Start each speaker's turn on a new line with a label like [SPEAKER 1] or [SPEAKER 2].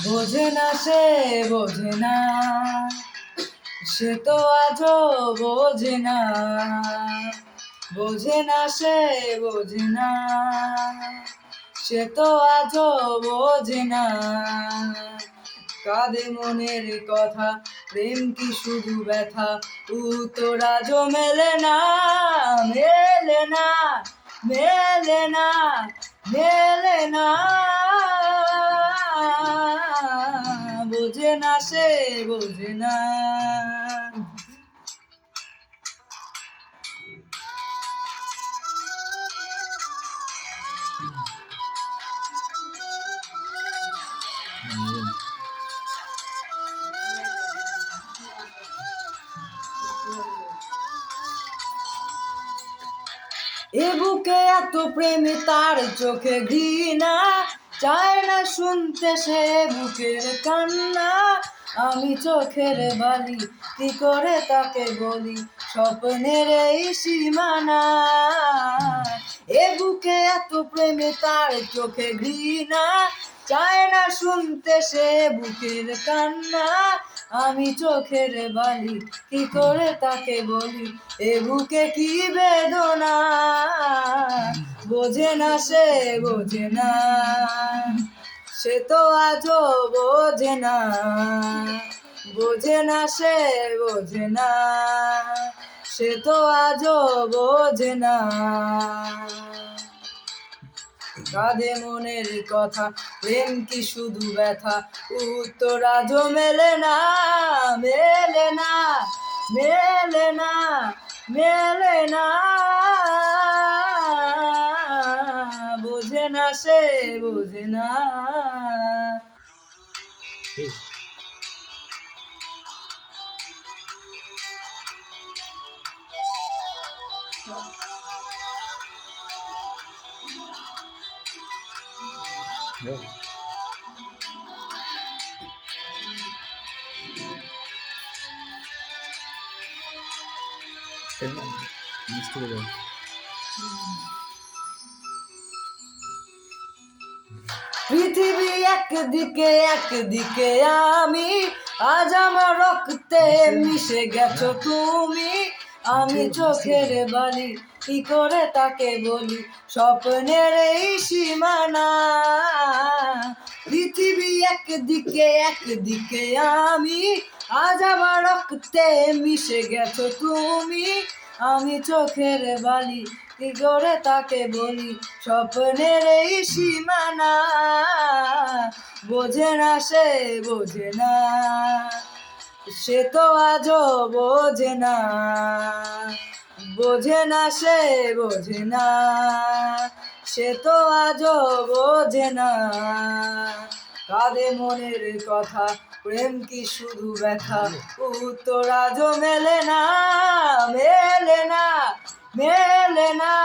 [SPEAKER 1] বোঝে না সে বোঝে না, সে তো আজও বোঝে না। বোঝে না সে বোঝে না, সে তো আজও বোঝে না। কাঁদে মনের কথা, প্রেম কি শুধু ব্যথা, উত্তর আজও মেলে না, মেলে না, মেলে না, মেলে না। বোঝে না সে বোঝে না। এ বুকে এত প্রেমে তার চোখে ঘৃণা, চায় না শুনতে সে বুকের কান্না। আমি চোখের বালি, কি করে তাকে বলি স্বপ্নের এই সীমানা। এ বুকে এত প্রেমে তার চোখে ঘৃণা, চায় না শুনতে সে বুকের কান্না। আমি চোখের বালি, কি করে তাকে বলি এ বুকে কি বেদনা। বোঝে না সে বোঝে না, সে তো আজও বোঝে না। বোঝে না সে বোঝে না, সে তো আজও বোঝে না। কাঁদে মনের কথা, প্রেম কি শুধু ব্যথা, উত্তর আজও মেলে না, মেলে না, মেলে না, মেলে না। বোঝে না সে বোঝে না। পৃথিবী একদিকে একদিকে আমি, আজ আমার রক্তে মিশে গেছো তুমি। আমি চোখের বালি, কি করে তাকে বলি স্বপ্নের এই সীমানা। পৃথিবী একদিকে একদিকে আমি, আজ আমার রক্তে মিশে গেছো তুমি। আমি চোখের বালি, কি করে তাকে বলি স্বপ্নের এই সীমানা। বোঝে না সে বোঝে না, সে তো আজও বোঝে না। বোঝে না সে বোঝে না, সে তো আজও বোঝে না। কাঁদে মনের কথা, প্রেম কি শুধু ব্যথা, উত্তর আজও মেলে না, মেলে না, মেলে না,